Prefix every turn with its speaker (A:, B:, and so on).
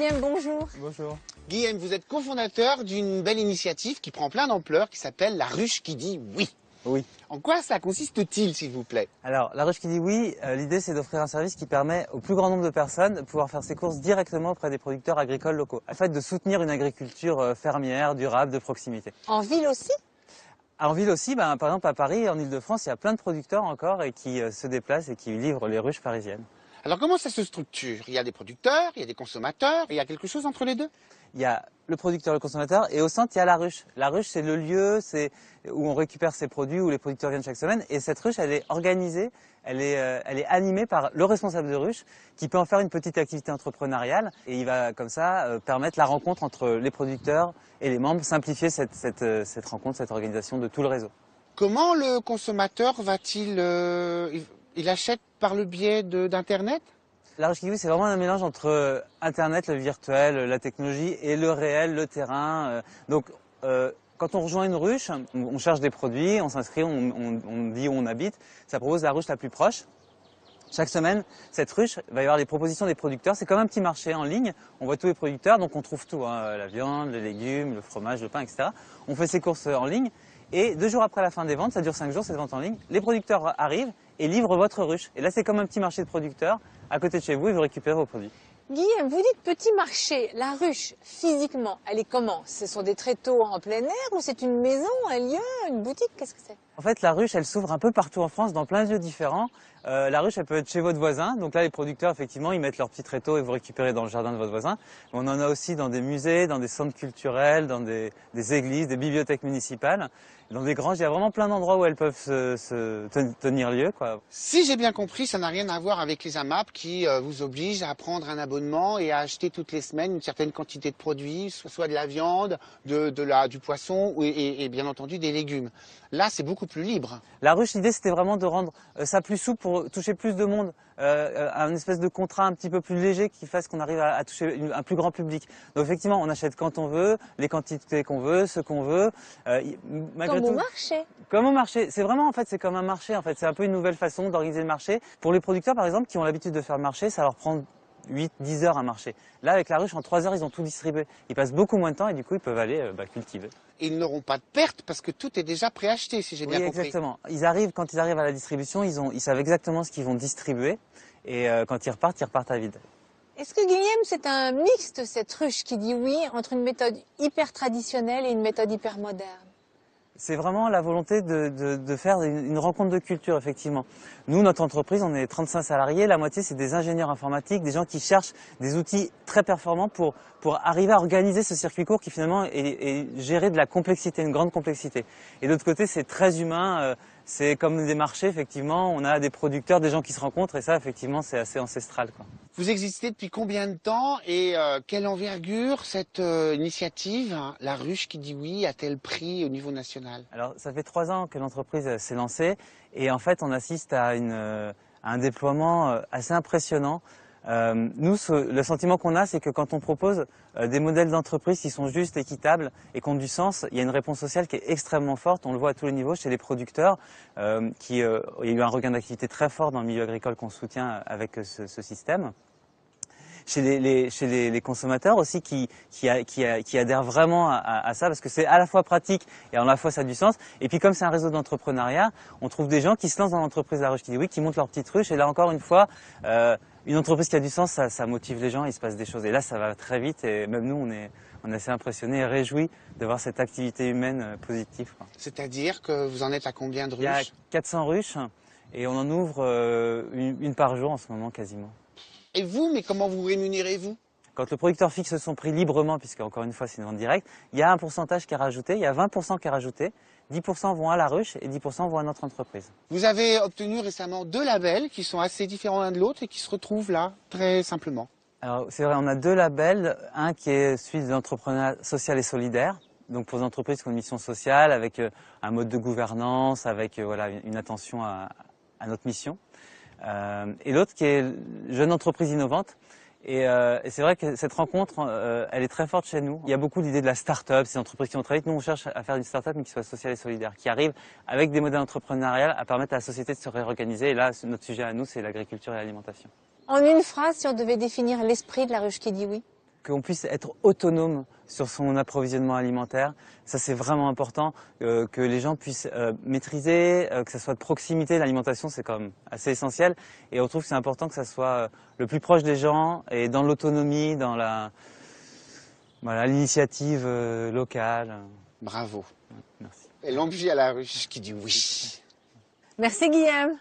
A: Guillaume, bonjour.
B: Bonjour.
C: Guillaume, vous êtes cofondateur d'une belle initiative qui prend plein d'ampleur, qui s'appelle La Ruche qui dit oui.
B: Oui.
C: En quoi ça consiste-t-il, s'il vous plaît?
B: Alors, La Ruche qui dit oui, l'idée c'est d'offrir un service qui permet au plus grand nombre de personnes de pouvoir faire ses courses directement auprès des producteurs agricoles locaux. En fait, de soutenir une agriculture fermière, durable, de proximité.
A: En ville aussi?
B: En ville aussi, par exemple à Paris, en Ile-de-France, il y a plein de producteurs encore et qui se déplacent et qui livrent les ruches parisiennes.
C: Alors comment ça se structure? Il y a des producteurs, il y a des consommateurs, il y a quelque chose entre les deux?
B: Il y a le producteur, le consommateur, et au centre, il y a la ruche. La ruche, c'est le lieu où on récupère ses produits, où les producteurs viennent chaque semaine. Et cette ruche, elle est organisée, elle est animée par le responsable de ruche, qui peut en faire une petite activité entrepreneuriale. Et il va, comme ça, permettre la rencontre entre les producteurs et les membres, simplifier cette rencontre, cette organisation de tout le réseau.
C: Comment le consommateur va-t-il... il achète par le biais d'Internet?
B: La ruche qui dit oui, c'est vraiment un mélange entre Internet, le virtuel, la technologie et le réel, le terrain. Donc, quand on rejoint une ruche, on cherche des produits, on s'inscrit, on dit où on habite. Ça propose la ruche la plus proche. Chaque semaine, cette ruche va y avoir les propositions des producteurs. C'est comme un petit marché en ligne. On voit tous les producteurs, donc on trouve tout, hein, la viande, les légumes, le fromage, le pain, etc. On fait ses courses en ligne. Et 2 jours après la fin des ventes, ça dure 5 jours, cette vente en ligne, les producteurs arrivent et livrent votre ruche. Et là, c'est comme un petit marché de producteurs à côté de chez vous et vous récupérez vos produits.
A: Guillaume, vous dites petit marché. La ruche, physiquement, elle est comment? Ce sont des tréteaux en plein air ou c'est une maison, un lieu, une boutique? Qu'est-ce que c'est?
B: En fait, la ruche, elle s'ouvre un peu partout en France, dans plein de lieux différents. La ruche, elle peut être chez votre voisin. Donc là, les producteurs, effectivement, ils mettent leurs petits tréteaux et vous récupérez dans le jardin de votre voisin. On en a aussi dans des musées, dans des centres culturels, dans des églises, des bibliothèques municipales. Dans des granges, il y a vraiment plein d'endroits où elles peuvent tenir lieu, quoi.
C: Si j'ai bien compris, ça n'a rien à voir avec les AMAP qui vous obligent à prendre un abonnement et à acheter toutes les semaines une certaine quantité de produits, soit de la viande, du poisson et bien entendu des légumes. Là, c'est beaucoup plus libre.
B: La ruche, l'idée, c'était vraiment de rendre ça plus souple pour toucher plus de monde, un espèce de contrat un petit peu plus léger qui fasse qu'on arrive à toucher un plus grand public. Donc effectivement, on achète quand on veut, les quantités qu'on veut, ce qu'on veut.
A: Comme au marché.
B: Comme au marché. C'est vraiment, en fait, c'est comme un marché. En fait, c'est un peu une nouvelle façon d'organiser le marché. Pour les producteurs, par exemple, qui ont l'habitude de faire le marché, ça leur prend 8-10 heures à marcher. Là, avec la ruche, en 3 heures, ils ont tout distribué. Ils passent beaucoup moins de temps et du coup, ils peuvent aller cultiver.
C: Et ils n'auront pas de perte parce que tout est déjà préacheté, si j'ai bien compris.
B: Exactement. Quand ils arrivent à la distribution, ils savent exactement ce qu'ils vont distribuer. Et quand ils repartent à vide.
A: Est-ce que Guillaume, c'est un mixte, cette ruche qui dit oui, entre une méthode hyper traditionnelle et une méthode hyper moderne?
B: C'est vraiment la volonté de faire une rencontre de culture, effectivement. Nous, notre entreprise, on est 35 salariés. La moitié, c'est des ingénieurs informatiques, des gens qui cherchent des outils très performants pour arriver à organiser ce circuit court qui, finalement, est géré de la complexité, une grande complexité. Et de l'autre côté, c'est très humain. C'est comme des marchés, effectivement. On a des producteurs, des gens qui se rencontrent. Et ça, effectivement, c'est assez ancestral, quoi.
C: Vous existez depuis combien de temps et quelle envergure cette initiative, hein, La Ruche qui dit oui, a-t-elle pris au niveau national?
B: Alors, ça fait 3 ans que l'entreprise s'est lancée et en fait, on assiste à un déploiement assez impressionnant. Nous, le sentiment qu'on a, c'est que quand on propose des modèles d'entreprise qui sont justes, équitables et qui ont du sens, il y a une réponse sociale qui est extrêmement forte. On le voit à tous les niveaux chez les producteurs, il y a eu un regain d'activité très fort dans le milieu agricole qu'on soutient avec ce système. Chez les consommateurs aussi qui adhèrent vraiment à ça parce que c'est à la fois pratique et à la fois ça a du sens. Et puis comme c'est un réseau d'entrepreneuriat, on trouve des gens qui se lancent dans l'entreprise La Ruche qui dit oui, qui montent leur petite ruche. Et là encore une fois, une entreprise qui a du sens, ça motive les gens, il se passe des choses. Et là, ça va très vite et même nous, on est assez impressionnés et réjouis de voir cette activité humaine positive, quoi.
C: C'est-à-dire que vous en êtes à combien de ruches?
B: Il y a 400 ruches et on en ouvre une par jour en ce moment quasiment.
C: Et vous, mais comment vous rémunérez-vous?
B: Quand le producteur fixe son prix librement, puisque encore une fois c'est une vente directe, il y a un pourcentage qui est rajouté, il y a 20% qui est rajouté, 10% vont à la ruche et 10% vont à notre entreprise.
C: Vous avez obtenu récemment 2 labels qui sont assez différents l'un de l'autre et qui se retrouvent là, très simplement.
B: Alors c'est vrai, on a 2 labels, un qui est celui de l'entrepreneuriat social et solidaire, donc pour les entreprises qui ont une mission sociale, avec un mode de gouvernance, avec une attention à notre mission. Et l'autre qui est jeune entreprise innovante. Et c'est vrai que cette rencontre, elle est très forte chez nous. Il y a beaucoup d'idées de la start-up, ces entreprises qui vont très vite. Nous, on cherche à faire une start-up, mais qui soit sociale et solidaire, qui arrive avec des modèles entrepreneuriales à permettre à la société de se réorganiser. Et là, notre sujet à nous, c'est l'agriculture et l'alimentation.
A: En une phrase, si on devait définir l'esprit de La Ruche qui dit oui?
B: qu'on puisse être autonome sur son approvisionnement alimentaire. Ça, c'est vraiment important, que les gens puissent maîtriser, que ça soit de proximité. L'alimentation, c'est quand même assez essentiel. Et on trouve que c'est important que ça soit le plus proche des gens et dans l'autonomie, dans l'initiative locale.
C: Bravo.
B: Merci.
C: Et longue vie à la ruche qui dit oui.
A: Merci Guillaume.